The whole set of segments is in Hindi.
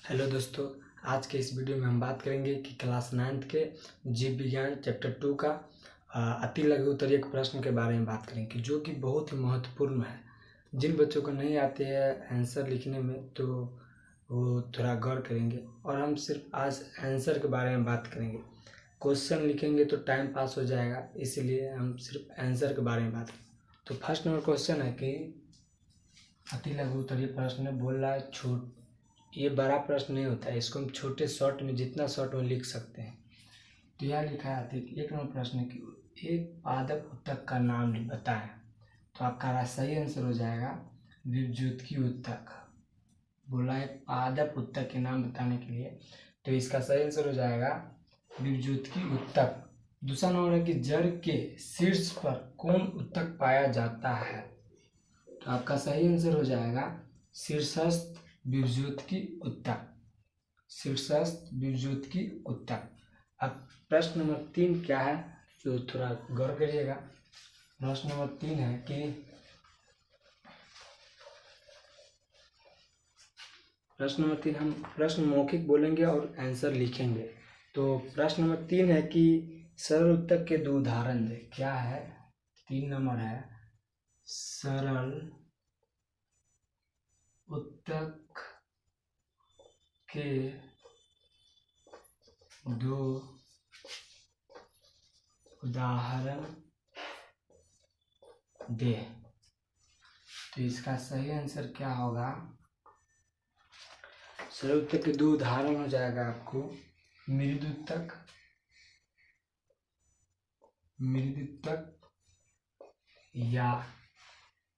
हेलो दोस्तों, आज के इस वीडियो में हम बात करेंगे कि क्लास 9th के जीव विज्ञान चैप्टर 2 का अति लघु उत्तरीय प्रश्न के बारे में बात करेंगे, जो कि बहुत ही महत्वपूर्ण है। जिन बच्चों को नहीं आते हैं आंसर लिखने में, तो वो थोड़ा गौर करेंगे। और हम सिर्फ आज आंसर के बारे में बात करेंगे। क्वेश्चन लिखेंगे तो टाइम पास हो जाएगा, इसलिए हम सिर्फ आंसर के बारे में बात करेंगे। तो फर्स्ट नंबर क्वेश्चन है कि अति लघु उत्तरीय प्रश्न बोल रहा है ये बड़ा प्रश्न नहीं होता है, इसको हम छोटे शॉर्ट में जितना शॉर्ट में लिख सकते हैं। तो यह लिखा है एक नंबर प्रश्न की एक पादप उत्तक का नाम बताएं। तो आपका सही आंसर हो जाएगा विभज्योतकी उत्तक। बोला है पादप उत्तक के नाम बताने के लिए, तो इसका सही आंसर हो जाएगा विभज्योतकी उत्तक। दूसरा नंबर है कि जड़ के शीर्ष पर कौन उत्तक पाया जाता है। तो आपका सही आंसर हो जाएगा शीर्षस्थ विभज्योतकी उत्तक। शीर्षस्थ विभज्योतकी उत्तक। अब प्रश्न नंबर 3 क्या है, जो थोड़ा गौर करिएगा। प्रश्न नंबर 3 है कि प्रश्न नंबर 3 हम प्रश्न मौखिक बोलेंगे और आंसर लिखेंगे। तो प्रश्न नंबर 3 है कि सरल उत्तक के दो उदाहरण दे। क्या है? 3 नंबर है सरल उत्तक के दो उदाहरण दे। तो इसका सही आंसर क्या होगा? सरल उत्तक के दो उदाहरण हो जाएगा आपको मृदु उत्तक या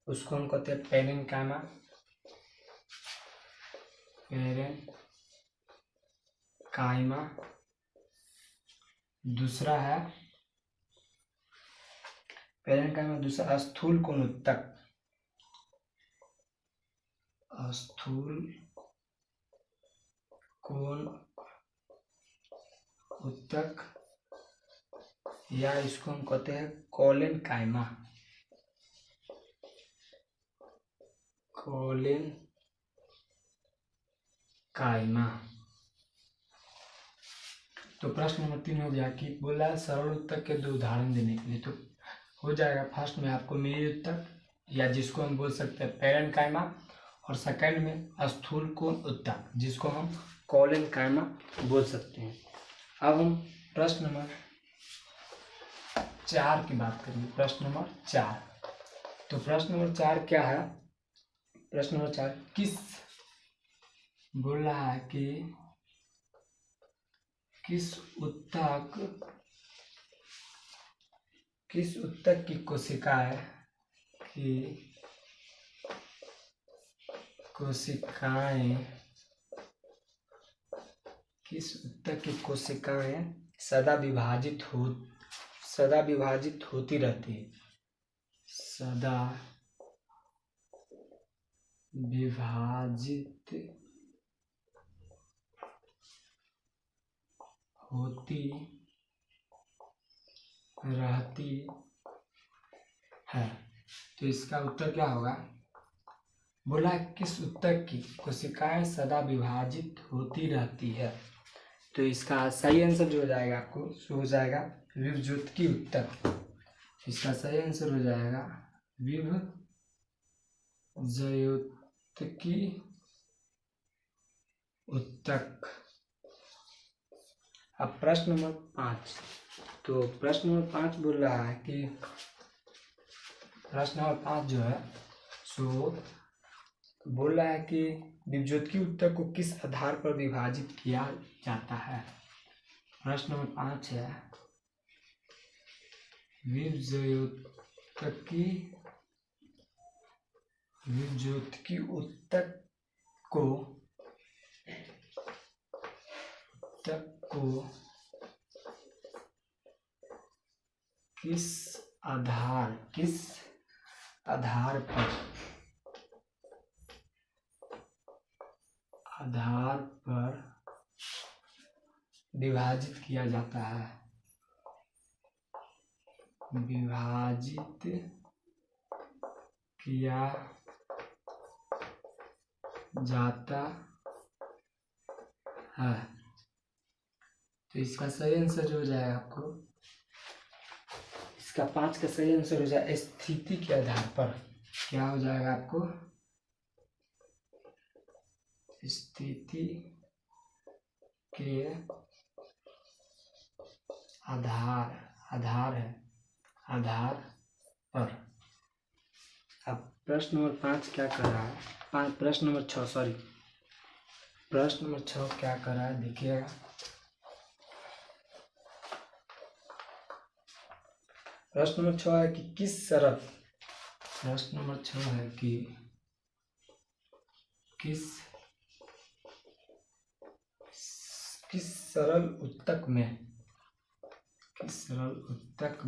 उसको हम कहते हैं पेरेन्काइमा। दूसरा है पेरेन्काइमा। दूसरा स्थूल कोण उत्तक। स्थूल कोण उत्तक या इसको हम कहते हैं कोलेनकाइमा। तो प्रश्न नंबर 3 हो गया कि बोला है सरल उत्तक के दो उदाहरण देने के लिए। तो हो जाएगा फर्स्ट में आपको मृदु उत्तक या जिसको हम बोल सकते हैं पेरेन्काइमा, और सेकंड में स्थूल कोण उत्तक जिसको हम कोलेनकाइमा बोल सकते हैं। अब हम प्रश्न नंबर 4 की बात करेंगे। प्रश्न नंबर 4। तो प्रश्न नंबर 4 क्या है? प्रश्न नंबर 4 बोल रहा है कि किस उत्तक की कोशिकाएं सदा विभाजित होती रहती है। सदा विभाजित होती रहती है। तो इसका उत्तर क्या होगा? बोला किस उत्तक की कोशिकाएं सदा विभाजित होती रहती है। तो इसका सही आंसर जो हो जाएगा आपको सो हो जाएगा विभज्योतकी उत्तक। इसका सही आंसर हो जाएगा विभज्योतकी उत्तक। अब प्रश्न नंबर 5। तो प्रश्न नंबर 5 बोल रहा है कि प्रश्न नंबर 5 जो है सो बोल रहा है कि विभज्योतकी उत्तक को किस आधार पर विभाजित किया जाता है। प्रश्न नंबर 5 है विभज्योतकी उत्तक को किस आधार पर विभाजित किया जाता है। विभाजित किया जाता है। तो इसका सही आंसर जो हो जाएगा आपको, इसका 5 का सही आंसर हो जाएगा स्थिति के आधार पर। क्या हो जाएगा आपको, स्थिति के आधार है, आधार पर। अब प्रश्न नंबर 5 क्या कर रहा है, प्रश्न नंबर 6 सॉरी, प्रश्न नंबर 6 क्या कर रहा है देखिएगा। प्रश्न नंबर 6 है कि किस सरल, प्रश्न नंबर 6 है कि किस सरल उत्तक में, किस सरल उत्तक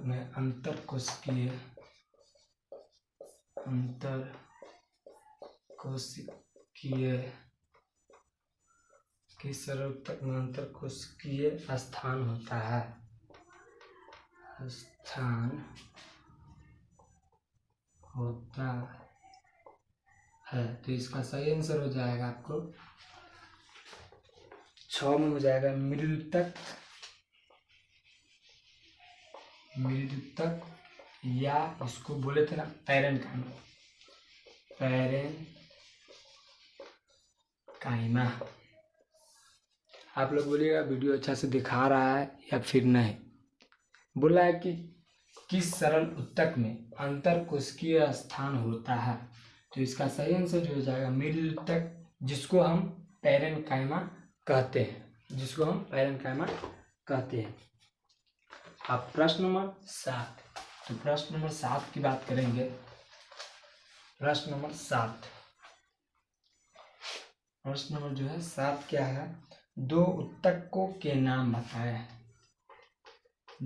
में अंतरकोशिकीय किस सरल उत्तक में अंतरकोशिकीय स्थान होता है, स्थान होता है। तो इसका सही आंसर हो जाएगा आपको 6 में हो जाएगा मृदुतक या इसको बोले थे ना पैरेनकाइमा। आप लोग बोलिएगा वीडियो अच्छा से दिखा रहा है या फिर नहीं। बोला है कि किस सरल उत्तक में अंतरकोशिकीय स्थान होता है। तो इसका सही आंसर जो हो जाएगा मृदुतक, जिसको हम पैरेनकाइमा कहते हैं, अब प्रश्न नंबर 7, तो प्रश्न नंबर 7 की बात करेंगे। प्रश्न नंबर 7 जो है 7 क्या है, 2 उत्तकों के नाम बताएं।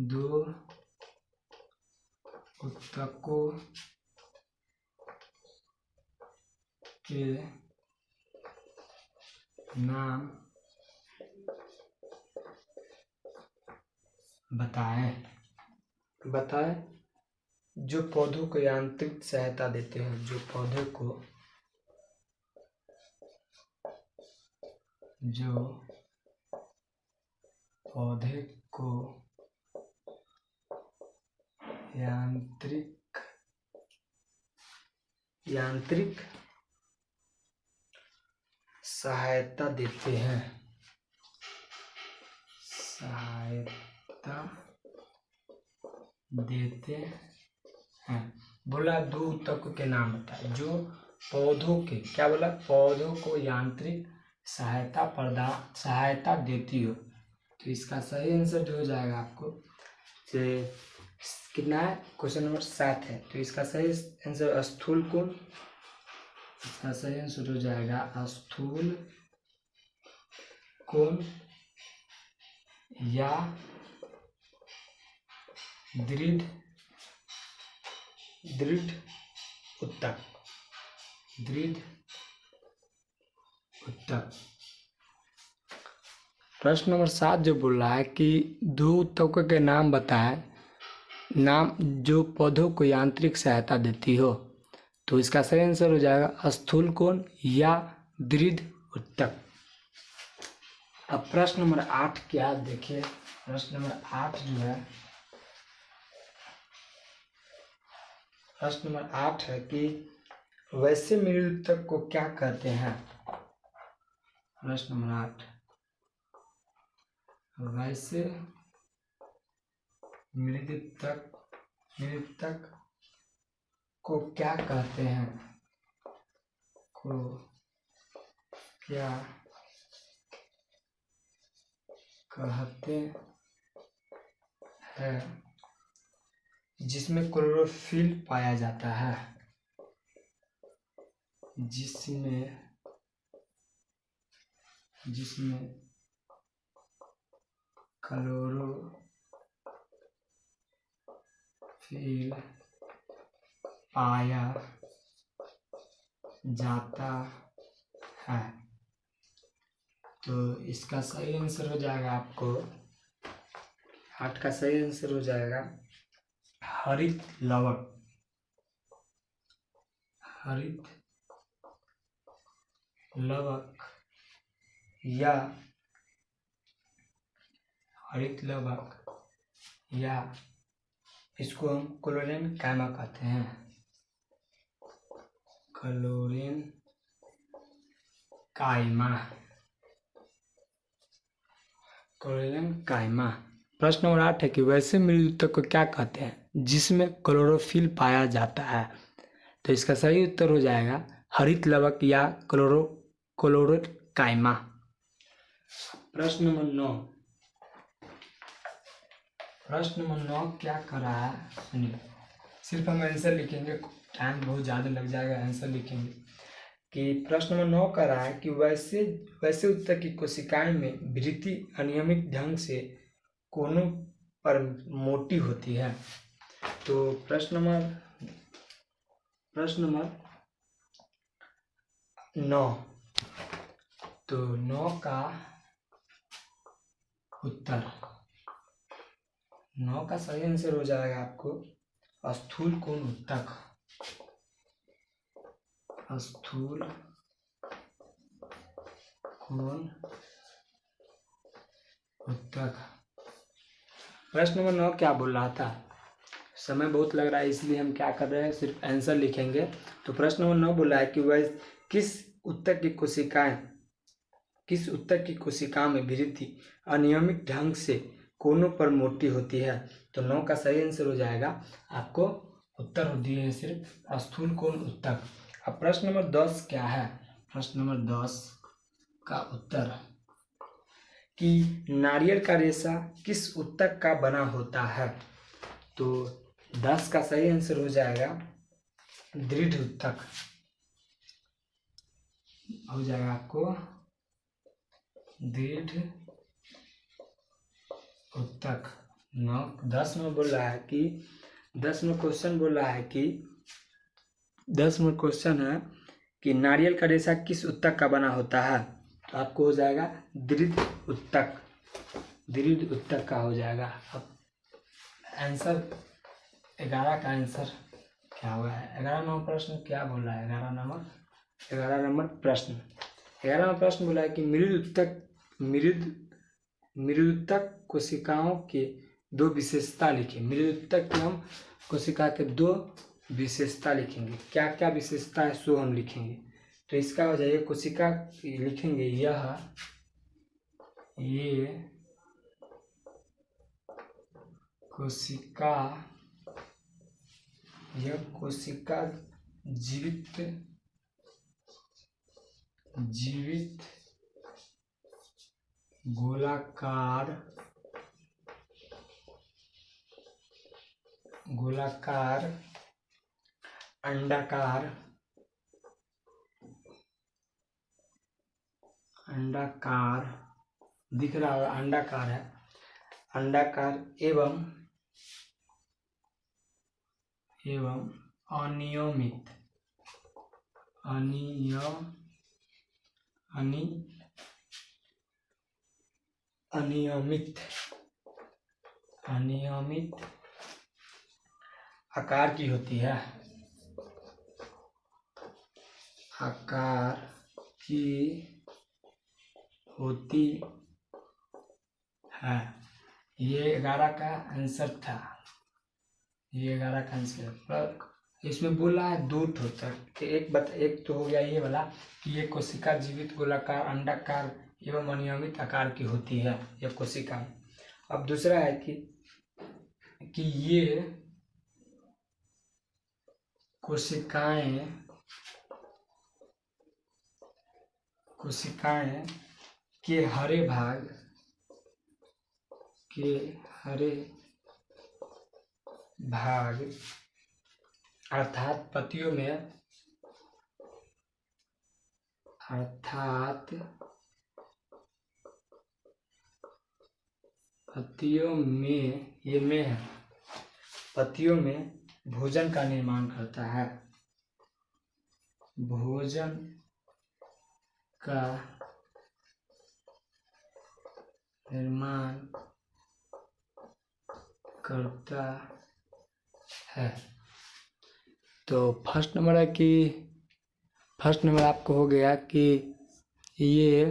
2 उत्तकों के नाम बताएं जो पौधों को यांत्रिक सहायता देते हैं, जो पौधे को यांत्रिक सहायता देते हैं। बोला 2 उत्तकों के नाम बताए जो पौधों के, क्या बोला, पौधों को यांत्रिक सहायता देती हो। तो इसका सही आंसर जो हो जाएगा आपको, कितना है, क्वेश्चन नंबर 7 है। तो इसका सही आंसर स्थूल कोण, इसका सही आंसर हो जाएगा स्थूल कोण या दृढ़ उत्तक। प्रश्न नंबर 7 जो बोल रहा है कि 2 उत्तकों के नाम बताएं, जो पौधों को यांत्रिक सहायता देती हो। तो इसका सही आंसर हो जाएगा स्थूल कोण या दृढ़ उत्तक। अब प्रश्न नंबर 8 क्या देखिए, प्रश्न नंबर 8 जो है, प्रश्न नंबर 8 है कि वैसे मृदुतक को क्या कहते हैं। प्रश्न नंबर 8, वैसे मृदुतक को क्या कहते हैं, जिसमें क्लोरोफिल पाया जाता है, जिसमें क्लोरोफिल पाया जाता है। तो इसका सही आंसर हो जाएगा आपको, 8 का सही आंसर हो जाएगा हरित लवण। लवक या हरित लवक या इसको हम क्लोरीन कायमा कहते हैं। क्लोरीन कायमा, क्लोरीन कायमा। प्रश्न नंबर 8 है कि वैसे मृदु ऊतक को क्या कहते हैं जिसमें क्लोरोफिल पाया जाता है। तो इसका सही उत्तर हो जाएगा हरित लवक या क्लोरोड कायमा। प्रश्न नंबर 9, प्रश्न नंबर 9 क्या कर रहा है सुनिए। सिर्फ हम आंसर लिखेंगे, टाइम बहुत ज़्यादा लग जाएगा आंसर लिखेंगे। कि प्रश्न नंबर 9 कर रहा है कि वैसे ऊतक की कोशिकाएं में वृद्धि अनियमित ढंग से कोनों पर मोटी होती है। तो प्रश्न नंबर 9, तो 9 का उत्तर, 9 का सही आंसर हो जाएगा आपको स्थूल कोण ऊतक। स्थूल कोण ऊतक। प्रश्न नंबर 9 क्या बोल रहा था, समय बहुत लग रहा है इसलिए हम क्या कर रहे हैं, सिर्फ आंसर लिखेंगे। तो प्रश्न नंबर 9 बोला है कि वह किस ऊतक की कोशिका में वृद्धि अनियमित ढंग से कोनों पर मोटी होती है। तो 9 का सही आंसर हो जाएगा, आपको उत्तर दिए हैं सिर्फ स्थूल कोण ऊतक। अब प्रश्न नंबर 10 क्या है, प्रश्न नंबर 10 का उत्तर कि नारियल का रेशा किस ऊतक का बना होता है। तो 10 का सही आंसर हो जाएगा दृढ़ ऊतक हो जाएगा, आपको दृढ़ ऊतक। 10 में बोल रहा है कि 10 में क्वेश्चन बोल रहा है कि 10 में क्वेश्चन है कि नारियल का रेशा किस ऊतक का बना होता है। तो आपको हो जाएगा दृढ़ ऊतक, दृढ़ ऊतक का हो जाएगा। अब आंसर 11 का आंसर क्या हुआ है, 11 नंबर प्रश्न क्या बोल रहा है, 11 नंबर प्रश्न 11 नंबर प्रश्न बोला है कि मृदुतक कोशिकाओं के दो विशेषता लिखें। मृदुतक की हम कोशिका के दो विशेषता लिखेंगे, क्या क्या विशेषता है सो हम लिखेंगे। तो इसका हो जाएगा कोशिका लिखेंगे ये कोशिका जीवित गोलाकार अंडाकार दिख रहा है, अंडाकार है, अंडाकार एवं अनियमित आकार की होती है, ये 11 का आंसर था, ये 11 का आंसर। पर इसमें बोला है दो ठोतर, एक तो हो गया ये वाला कि ये कोशिका जीवित गोलाकार अंडाकार एवं अनियमित आकार की होती है ये कोशिका। अब दूसरा है कि ये कोशिकाएं के हरे भाग अर्थात पत्तियों में भोजन का निर्माण करता है, भोजन का निर्माण करता है। तो फर्स्ट नंबर आपको हो गया कि ये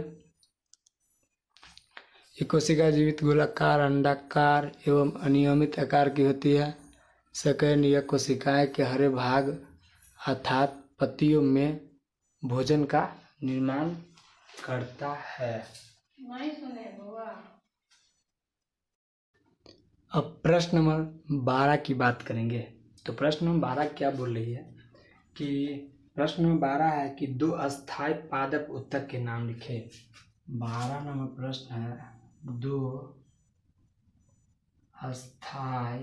कोशिका जीवित गोलाकार, अंडाकार एवं अनियमित आकार की होती है। सेकंड, यह कोशिकाएं के हरे भाग अर्थात पत्तियों में भोजन का निर्माण करता है। नहीं सुने बुआ। अब प्रश्न नंबर 12 की बात करेंगे। तो प्रश्न नंबर 12 क्या बोल रही है कि प्रश्न नंबर 12 है कि 2 अस्थायी पादप उत्तक के नाम लिखे। 12 नंबर प्रश्न है 2 अस्थायी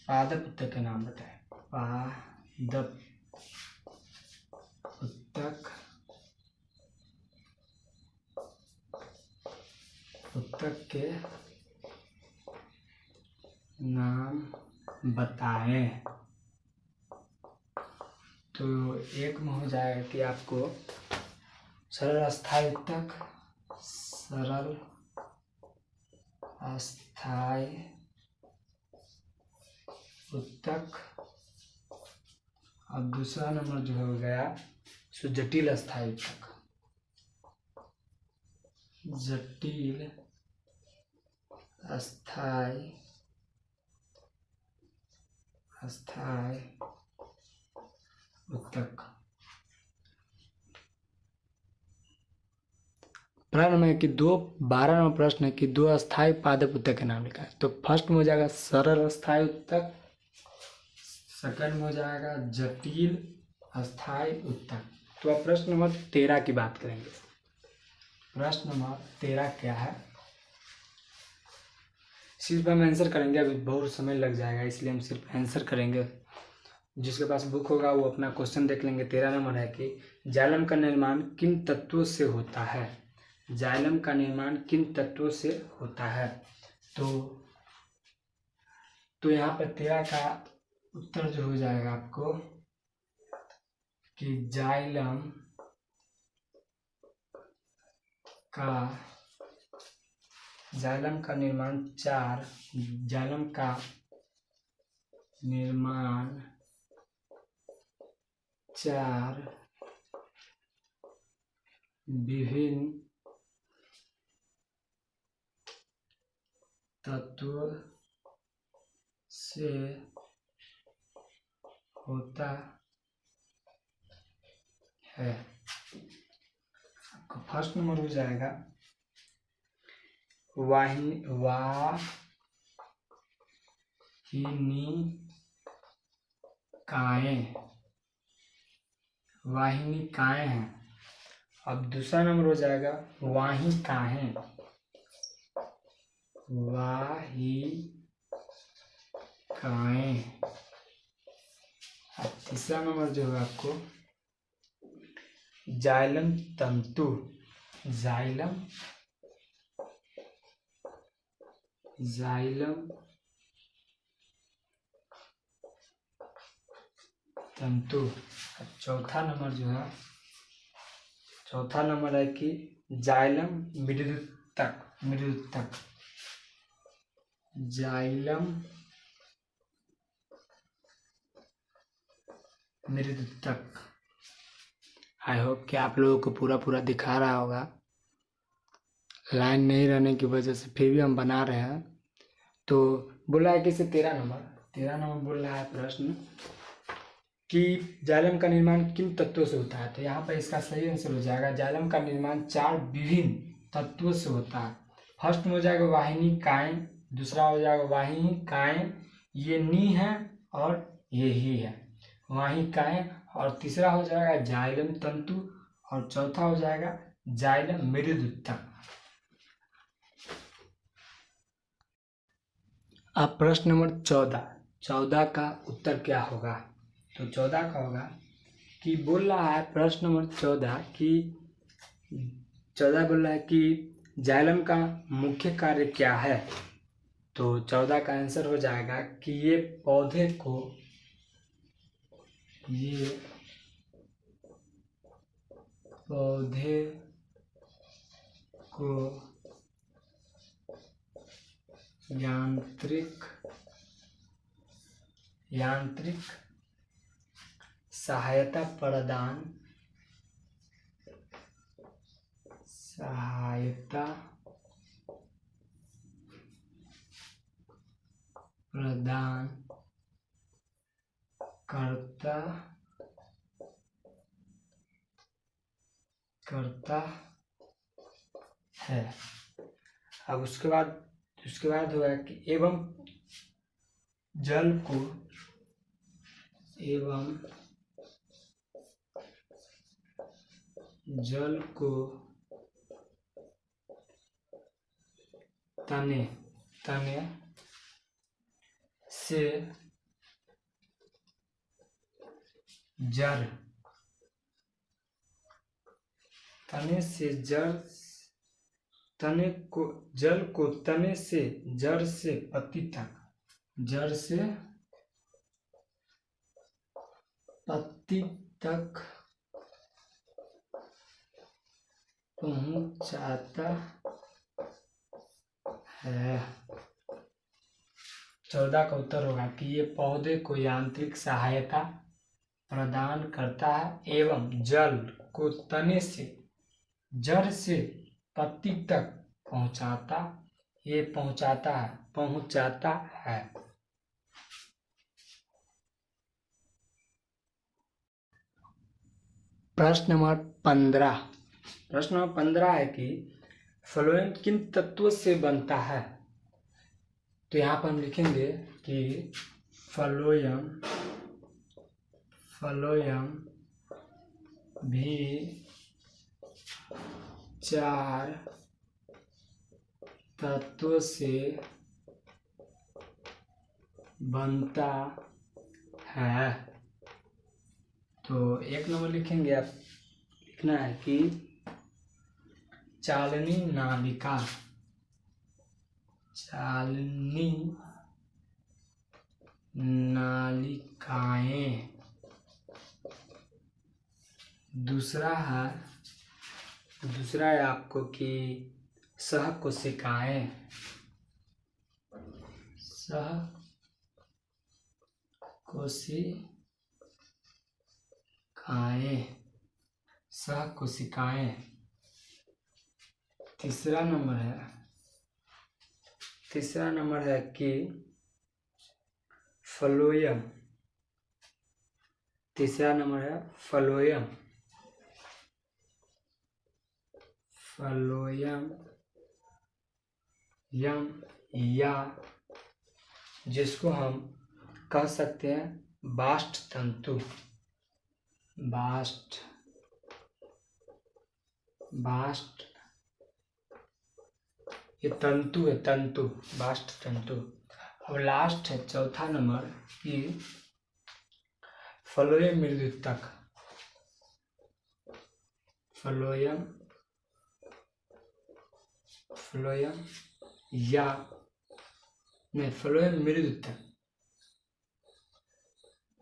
पादप उत्तक के नाम बताएं। पादप उत्तक के नाम बताएं। तो एक में हो जाएगा कि आपको सरल अस्थायी उत्तक। अब दूसरा नंबर जो हो गया सो जटिल अस्थायी उत्तक। जटिल अस्थायी उत्तक। प्रारंभ में कि 12 नंबर प्रश्न है कि 2 अस्थायी पादप उत्तक के नाम लिखा है। तो फर्स्ट में हो जाएगा सरल अस्थायी उत्तक, सेकंड में हो जाएगा जटिल अस्थायी उत्तक। तो अब प्रश्न नंबर 13 की बात करेंगे। प्रश्न नंबर 13 क्या है, सिर्फ हम आंसर करेंगे, अभी बहुत समय लग जाएगा इसलिए हम सिर्फ आंसर करेंगे। जिसके पास बुक होगा वो अपना क्वेश्चन देख लेंगे। 13 नंबर है कि जाइलम का निर्माण किन तत्वों से होता है। जाइलम का निर्माण किन तत्वों से होता है। तो यहाँ पर 13 का उत्तर जो हो जाएगा आपको कि जाइलम का निर्माण 4 विभिन्न तत्वों से होता है। आपका फर्स्ट नंबर हो जाएगा वाहिनिकाएं हैं। अब दूसरा नंबर हो जाएगा वाहिकाएं। अब तीसरा नंबर जो है आपको जाइलम तंतु। चौथा नंबर है कि जाइलम मृदुतक। आई होप कि आप लोगों को पूरा दिखा रहा होगा। लाइन नहीं रहने की वजह से फिर भी हम बना रहे हैं। तो बोला है कि इसे 13 नंबर बोल रहा है प्रश्न कि जाइलम का निर्माण किन तत्वों से होता है। तो यहाँ पर इसका सही आंसर हो जाएगा जाइलम का निर्माण 4 विभिन्न तत्वों से होता है। फर्स्ट में हो जाएगा वाहिनिकाएं, दूसरा हो जाएगा वाहिकाएं, ये नी है और ये ही है वाहिकाएं, और तीसरा हो जाएगा जाइलम तंतु, और चौथा हो जाएगा जाइलम मृदुतक। अब प्रश्न नंबर 14 का उत्तर क्या होगा। तो 14 का होगा कि बोल रहा है प्रश्न नंबर 14 बोल रहा है कि जाइलम का मुख्य कार्य क्या है। तो 14 का आंसर हो जाएगा कि ये पौधे को यांत्रिक सहायता प्रदान करता है। अब उसके बाद हुआ कि एवं जल को तने से जल को तने से जड़ से पत्ती तक पहुंचाता है। 14 का उत्तर होगा कि ये पौधे को यांत्रिक सहायता प्रदान करता है एवं जल को तने से जड़ से पत्ती तक पहुंचाता है। प्रश्न नंबर 15 है कि फ्लोएम किन तत्वों से बनता है। तो यहाँ पर हम लिखेंगे कि फ्लोएम भी 4 तत्वों से बनता है। तो 1 नंबर लिखेंगे, आप लिखना है कि चालनी नालिकाएं। दूसरा है आपको कि सहकोशिकाएं। तीसरा नंबर है कि फ्लोएम। या जिसको हम कह सकते हैं बास्ट तंतु। ये तंतु है, बास्ट तंतु। अब लास्ट है 4था नंबर कि फ्लोएम मृदुतक। फ्लोएम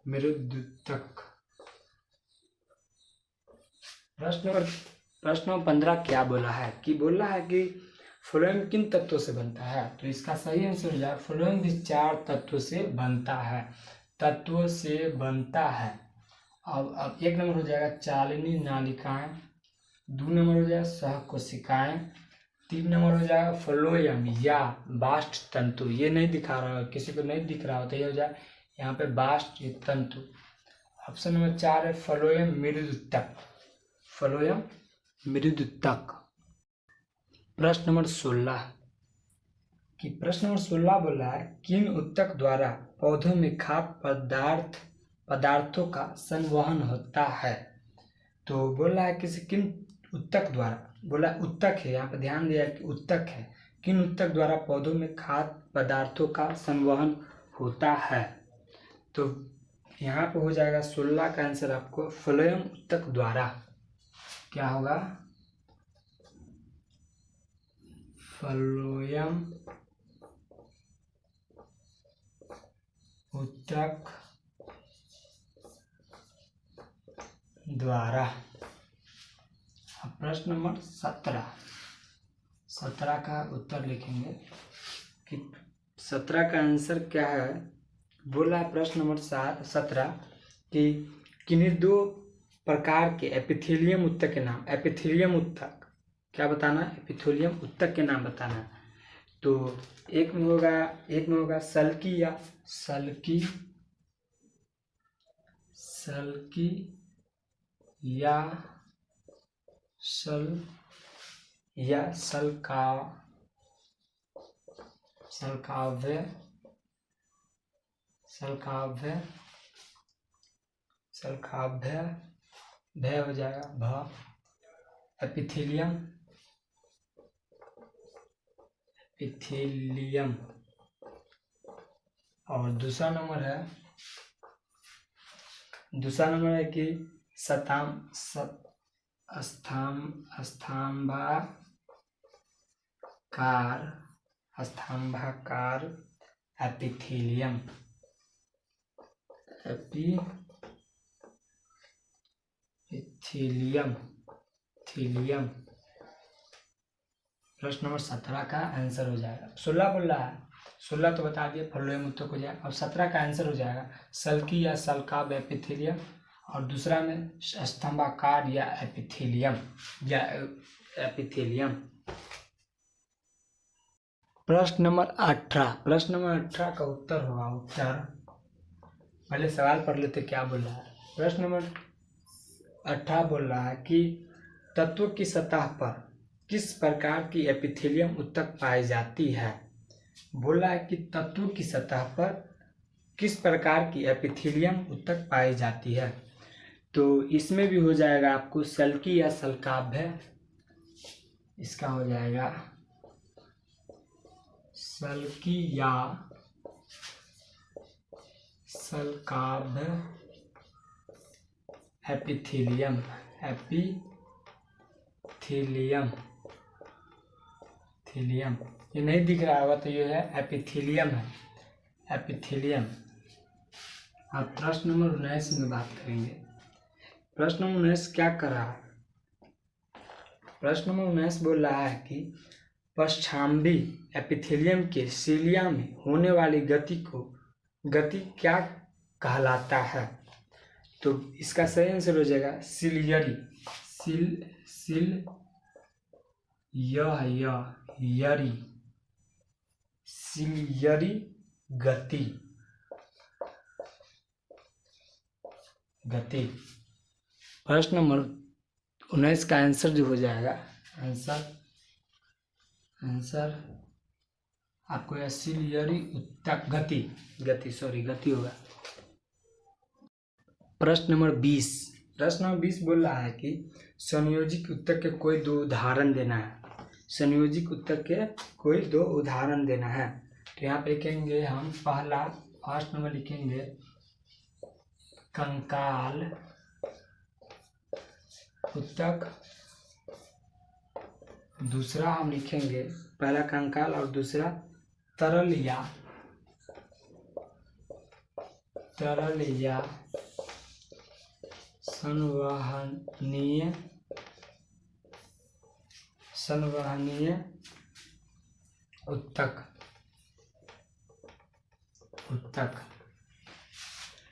मृदुतक। प्रश्न नंबर 15 क्या बोला है कि फ्लोएम किन तत्वों से बनता है। तो इसका सही आंसर हो जाए फ्लोएम भी 4 तत्वों से बनता है। अब 1 नंबर हो जाएगा चालनी नालिकाएं, 2 नंबर हो जाएगा सहकोशिकाएं, 3 नंबर हो जाएगा फ्लोएम या बास्ट तंतु। ये नहीं दिखा रहा है, किसी को नहीं दिख रहा हो तो ये हो जाए यहाँ पे बास्ट ये तंतु। ऑप्शन नंबर 4 है फ्लोएम मृदुतक। प्रश्न नंबर 16 बोल रहा है किन उत्तक द्वारा पौधों में खाद्य पदार्थों का संवहन होता है। तो बोल रहा है किन उत्तक द्वारा, बोला उत्तक है, यहाँ पर ध्यान दिया कि उत्तक है। किन उत्तक द्वारा पौधों में खाद्य पदार्थों का संवहन होता है। तो यहाँ पर हो जाएगा 16 का आंसर आपको फ्लोएम उत्तक द्वारा। क्या होगा फ्लोएम उत्तक द्वारा। अब प्रश्न नंबर 17 का उत्तर लिखेंगे कि 17 का आंसर क्या है। बोला प्रश्न नंबर 17 कि किन्हीं दो प्रकार के एपिथेलियम ऊतक के नाम, एपिथेलियम ऊतक क्या बताना, एपिथेलियम ऊतक के नाम बताना। तो एक में होगा सल्की या सल्की या सलकाव्य भय हो जाएगा भ, एपिथेलियम और दूसरा नंबर है कि स्तंभाकार एपिथेलियम। प्रश्न नंबर 17 का आंसर हो जाएगा। 16 बोल रहा है, 16 तो बता दिए फ्लोएम ऊतक हो जाएगा। अब 17 का आंसर हो जाएगा सल्की या सल्काव एपिथेलियम और दूसरा में स्तंभाकार या एपिथेलियम। प्रश्न नंबर 18 का उत्तर होगा पहले सवाल पढ़ लेते क्या बोल रहा है। प्रश्न नंबर 18 बोल रहा है कि तत्व की सतह पर किस प्रकार की एपिथेलियम ऊतक पाई जाती है। बोला है कि तत्व की सतह पर किस प्रकार की एपिथेलियम ऊतक पाई जाती है। तो इसमें भी हो जाएगा आपको सल्की या सल्काव्य, इसका हो जाएगा सल्की या सल्काव्य एपिथेलियम। ये नहीं दिख रहा होगा तो ये है एपिथेलियम है। अब प्रश्न नंबर 19 में बात करेंगे। प्रश्न नंबर 19 क्या कर रहा है। प्रश्न नंबर 19 बोल रहा है कि पश्चाम्बी एपिथेलियम के सीलिया में होने वाली गति क्या कहलाता है। तो इसका सही आंसर हो जाएगा सिलियरी गति। प्रश्न नंबर 19 का आंसर जो हो जाएगा आंसर आपको यह सिलियरी ऊतक गति होगा। प्रश्न नंबर 20 बोल रहा है कि संयोजिक ऊतक के कोई दो उदाहरण देना है। तो यहाँ पे लिखेंगे हम फर्स्ट नंबर लिखेंगे कंकाल ऊतक, दूसरा हम लिखेंगे पहला कंकाल और दूसरा तरल या संवहनीय ऊतक।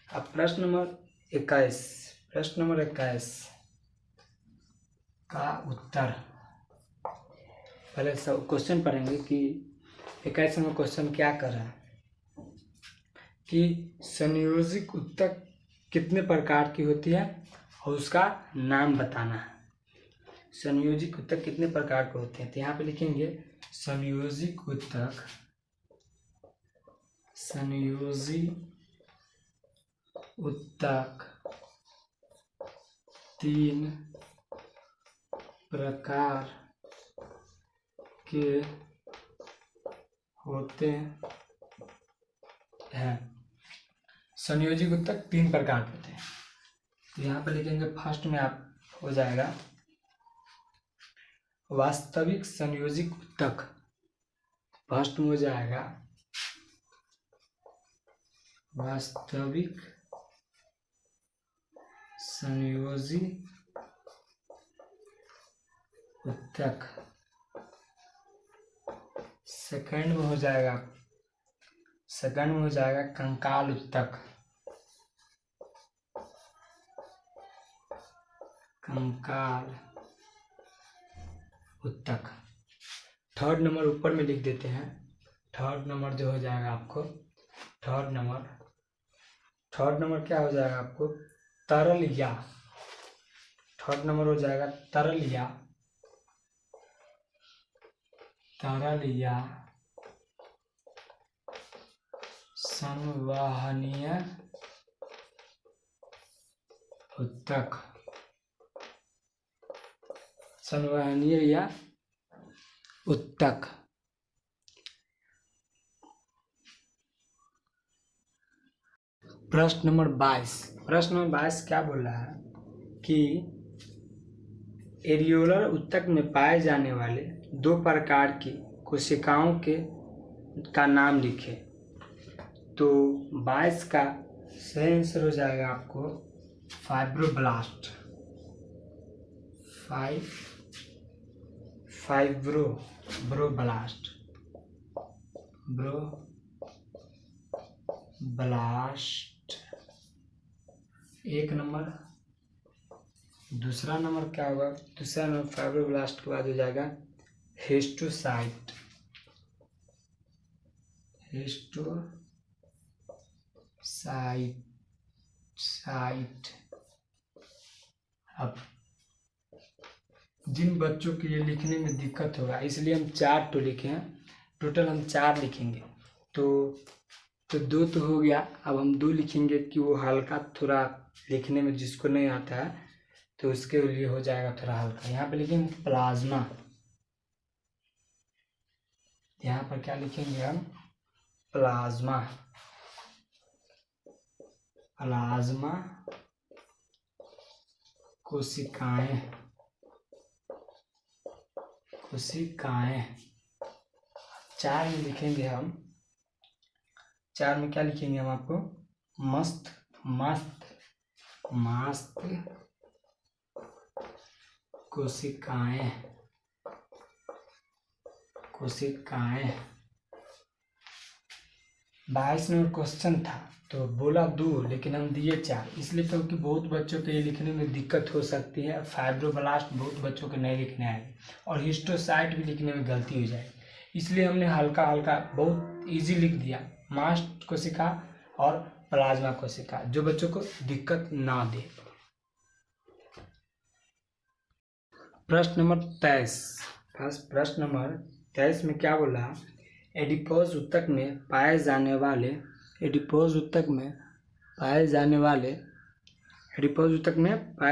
अब प्रश्न नंबर 21 का उत्तर पहले सब क्वेश्चन पढ़ेंगे कि 21 में क्वेश्चन क्या कर रहा है कि संयोजिक ऊतक कितने प्रकार की होती है और उसका नाम बताना है। संयोजिक ऊतक कितने प्रकार के होते हैं। तो यहाँ पे लिखेंगे संयोजिक ऊतक 3 प्रकार के होते हैं। संयोजिक ऊतक 3 प्रकार के होते हैं। तो यहाँ पे लिखेंगे फर्स्ट में आप हो जाएगा वास्तविक संयोजिक ऊतक। फर्स्ट में हो जाएगा वास्तविक संयोजी ऊतक। सेकंड में हो जाएगा कंकाल ऊतक। कंकाल उत्तक। थर्ड नंबर ऊपर में लिख देते हैं। थर्ड नंबर जो हो जाएगा आपको, थर्ड नंबर क्या हो जाएगा आपको, तरल या। थर्ड नंबर हो जाएगा तरल या संवहनीय उत्तक। संवहनीय या उत्तक। प्रश्न नंबर 22 क्या बोल रहा है कि एरियोलर उत्तक में पाए जाने वाले 2 प्रकार की कोशिकाओं का नाम लिखें। तो 22 का सही आंसर हो जाएगा आपको फाइब्रोब्लास्ट। ब्लास्ट एक नंबर। दूसरा नंबर क्या होगा, दूसरा नंबर फाइब्रोब्लास्ट के बाद हो जाएगा हिस्टोसाइट। अब जिन बच्चों के लिए लिखने में दिक्कत होगा इसलिए हम 4 तो लिखे हैं, टोटल हम 4 लिखेंगे। तो 2 तो हो गया, अब हम 2 लिखेंगे कि वो हल्का थोड़ा लिखने में जिसको नहीं आता है तो उसके लिए हो जाएगा थोड़ा हल्का। यहाँ पे लिखेंगे प्लाज्मा। यहाँ पर क्या लिखेंगे हम, प्लाज्मा कोशिकाएं। 4 में लिखेंगे हम, 4 में क्या लिखेंगे हम आपको, मस्त कोशिकाएं। 22 नंबर क्वेश्चन था तो बोला 2 लेकिन हम दिए 4, इसलिए क्योंकि बहुत बच्चों के ये लिखने में दिक्कत हो सकती है। फाइब्रोब्लास्ट बहुत बच्चों के नहीं लिखने आएगी और हिस्टोसाइट भी लिखने में गलती हो जाएगी, इसलिए हमने हल्का बहुत इजी लिख दिया, मास्ट कोशिका और प्लाज्मा कोशिका, जो बच्चों को दिक्कत ना दे। प्रश्न नंबर 23 में क्या बोला, एडिपोज उत्तक में पाए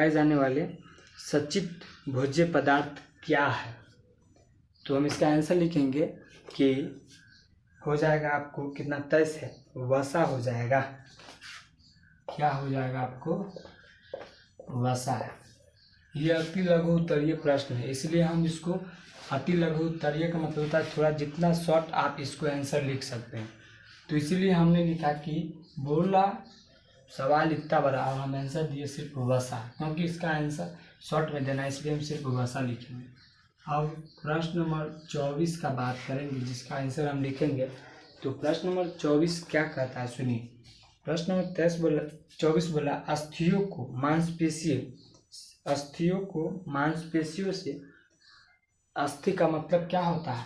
जाने वाले सचित भोज्य पदार्थ क्या है। तो हम इसका आंसर लिखेंगे कि हो जाएगा आपको कितना, 23 है, वसा हो जाएगा। क्या हो जाएगा आपको, वसा है। ये अति लघु उत्तरीय प्रश्न है, इसलिए हम इसको अति लघु उत्तरीय का मतलब होता है थोड़ा जितना शॉर्ट आप इसको आंसर लिख सकते हैं। तो इसीलिए हमने लिखा कि बोला सवाल इतना बड़ा और हम आंसर दिए सिर्फ वसा, क्योंकि इसका आंसर शॉर्ट में देना है, इसलिए हम सिर्फ वसा लिखेंगे। अब प्रश्न नंबर 24 का बात करेंगे जिसका आंसर हम लिखेंगे। तो प्रश्न नंबर 24 क्या कहता है सुनिए। प्रश्न नंबर 24 बोला, अस्थियों को मांसपेशियों से, अस्थि का मतलब क्या होता है,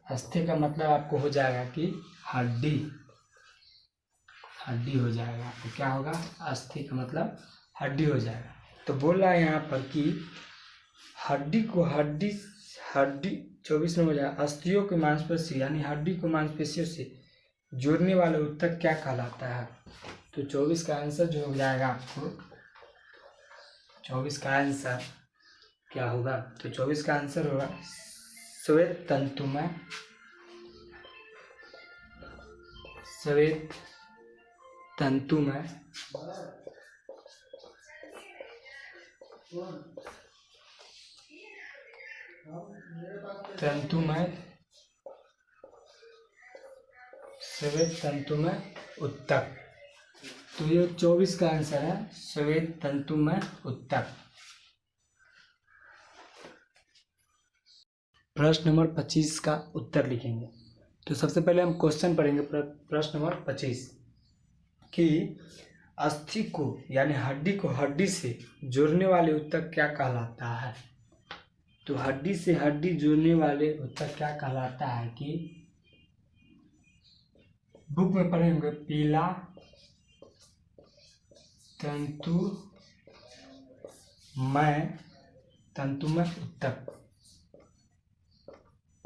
अस्थि का मतलब आपको हो जाएगा कि हड्डी हो जाएगा। तो क्या होगा, अस्थि का मतलब हड्डी हो जाएगा। तो बोल रहा है यहाँ पर कि हड्डी 24 में हो जाएगा, अस्थियों की मांसपेशी यानी हड्डी को मांसपेशियों से जोड़ने वाला उत्तक क्या कहलाता है। तो 24 का आंसर जो हो जाएगा आपको, 24 का आंसर क्या होगा, तो 24 का आंसर होगा श्वेत तंतुमय उत्तक। तो ये 24 का आंसर है श्वेत तंतुमय उत्तक। प्रश्न नंबर 25 का उत्तर लिखेंगे। तो सबसे पहले हम क्वेश्चन पढ़ेंगे प्रश्न नंबर 25 कि अस्थि को यानी हड्डी को हड्डी से जोड़ने वाले ऊतक क्या कहलाता है। तो हड्डी से हड्डी जोड़ने वाले ऊतक क्या कहलाता है कि बुक में पढ़ेंगे पीला तंतुमय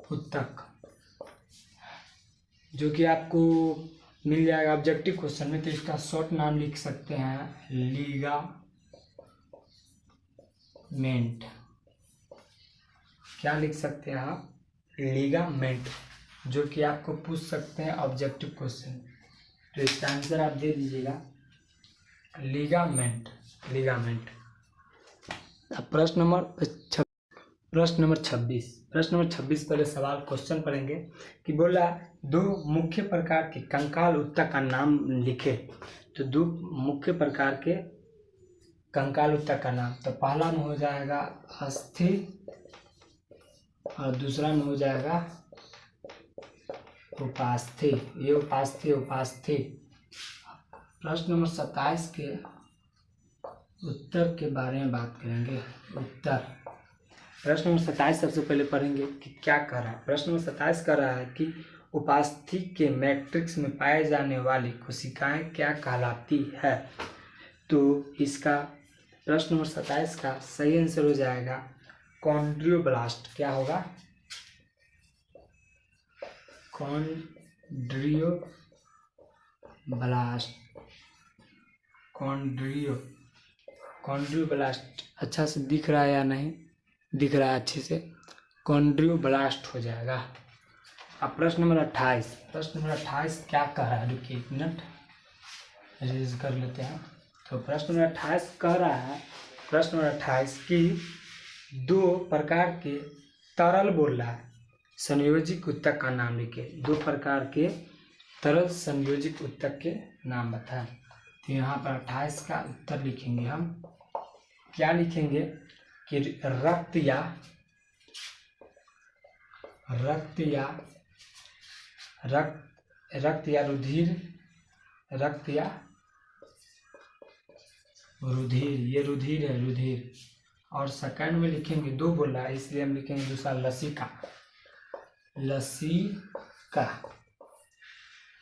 ऊतक जो कि आपको मिल जाएगा ऑब्जेक्टिव क्वेश्चन में। तो इसका शॉर्ट नाम लिख सकते हैं लीगामेंट। क्या लिख सकते हैं आप? लीगामेंट, जो कि आपको पूछ सकते हैं ऑब्जेक्टिव क्वेश्चन। तो इसका आंसर आप दे दीजिएगा लीगामेंट। अब प्रश्न नंबर 26 पहले सवाल क्वेश्चन पढ़ेंगे कि बोला दो मुख्य प्रकार के कंकाल ऊतक का नाम लिखे। तो दो मुख्य प्रकार के कंकाल ऊतक का नाम, तो पहला में हो जाएगा अस्थि और दूसरा में हो जाएगा उपास्थि। ये उपास्थि। प्रश्न नंबर 27 के उत्तर के बारे में बात करेंगे। उत्तर प्रश्न नंबर 27 सबसे पहले पढ़ेंगे कि क्या कह रहा है। प्रश्न नंबर 27 कह रहा है कि उपास्थि के मैट्रिक्स में पाए जाने वाली कोशिकाएं क्या कहलाती है। तो इसका प्रश्न नंबर 27 का सही आंसर हो जाएगा कॉन्ड्रियोब्लास्ट। क्या होगा? कॉन्ड्रियोब्लास्ट। अच्छा से दिख रहा है या नहीं दिख रहा है? अच्छे से कॉन्ड्रियोब्लास्ट हो जाएगा। अब प्रश्न नंबर 28 क्या कह रहा है? रुकिए एक मिनट रिलीज कर लेते हैं। तो प्रश्न नंबर 28 कह रहा है, प्रश्न नंबर 28 कि दो प्रकार के तरल बोल रहा है संयोजिक ऊतक का नाम लिखे। दो प्रकार के तरल संयोजिक ऊतक के नाम बताएं। तो यहाँ पर 28 का उत्तर लिखेंगे हम। क्या लिखेंगे कि रक्त या रुधिर। ये रुधिर है, रुधिर। और सेकंड में लिखेंगे, दो बोला है इसलिए हम लिखेंगे दूसरा लसिका।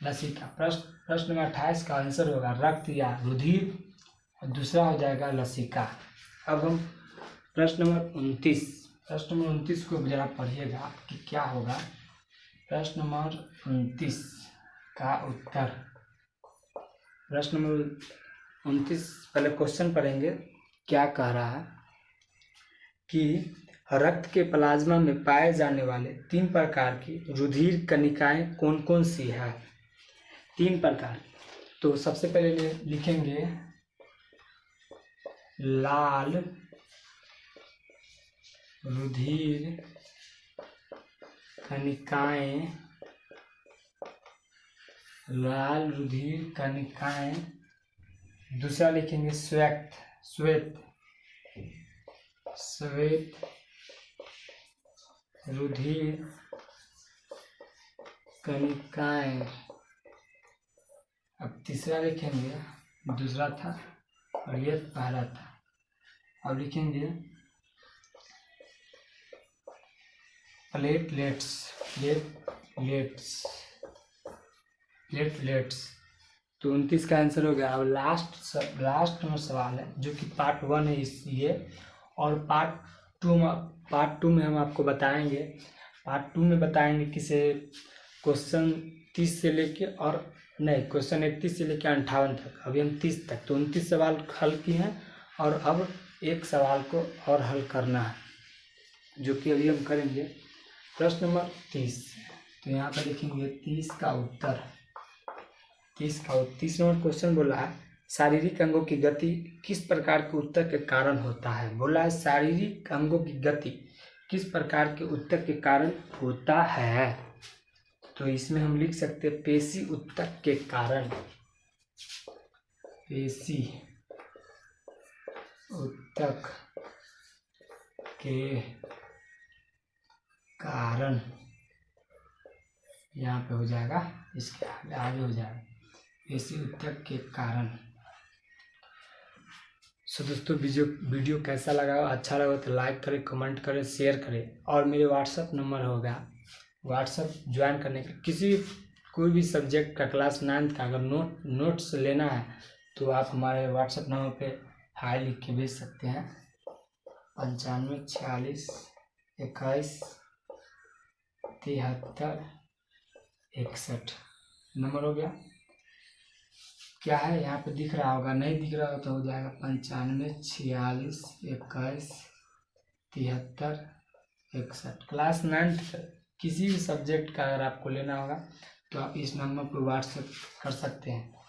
प्रश्न में 28 का आंसर होगा रक्त या रुधिर और दूसरा हो जाएगा लसिका। अब हम प्रश्न नंबर 29 को जरा पढ़िएगा कि क्या होगा। प्रश्न नंबर 29 का उत्तर। प्रश्न नंबर 29 पहले क्वेश्चन पढ़ेंगे। क्या कह रहा है कि रक्त के प्लाज्मा में पाए जाने वाले 3 प्रकार की रुधिर कणिकाएं कौन कौन सी है? 3 प्रकार। तो सबसे पहले लिखेंगे लाल रुधिर कणिकाएं। दूसरा लिखेंगे श्वेत रुधिर कणिकाएं। अब तीसरा लिखेंगे, दूसरा था और ये पहला था। अब लिखेंगे प्लेटलेट्स। तो 29 का आंसर हो गया। अब लास्ट में सवाल है जो कि पार्ट 1 है ये, और पार्ट 2 में हम आपको बताएंगे। पार्ट 2 में बताएंगे किसे क्वेश्चन 30 से लेके और नहीं क्वेश्चन 31 से लेके 58 तक। अभी हम 30 तक, तो 29 सवाल हल किए हैं और अब एक सवाल को और हल करना है जो कि अभी हम करेंगे। प्रश्न नंबर 30। तो यहाँ पर लिखेंगे 30 का उत्तर। 30 नंबर क्वेश्चन बोला है शारीरिक अंगों की गति किस प्रकार के ऊतक के कारण होता है। बोला है शारीरिक अंगों की गति किस प्रकार के ऊतक के कारण होता है। तो इसमें हम लिख सकते हैं पेशी ऊतक के कारण। पेशी ऊतक के कारण यहाँ पे हो जाएगा, इसके आगे हो जाएगा ऐसे उत्तर के कारण। सो दोस्तों वीडियो कैसा लगा, अच्छा लगा तो लाइक करें, कमेंट करें, शेयर करें। और मेरे व्हाट्सअप नंबर होगा, व्हाट्सअप ज्वाइन करने का, किसी कोई भी सब्जेक्ट का क्लास 9th का अगर नोट्स लेना है तो आप हमारे व्हाट्सएप नंबर पे हाई लिख के भेज सकते हैं। 95 46 21 73 61 नंबर हो गया। क्या है यहाँ पे दिख रहा होगा, नहीं दिख रहा हो तो हो जाएगा 95 46 21 73 61। क्लास 9th किसी भी सब्जेक्ट का अगर आपको लेना होगा तो आप इस नंबर पर व्हाट्सएप कर सकते हैं।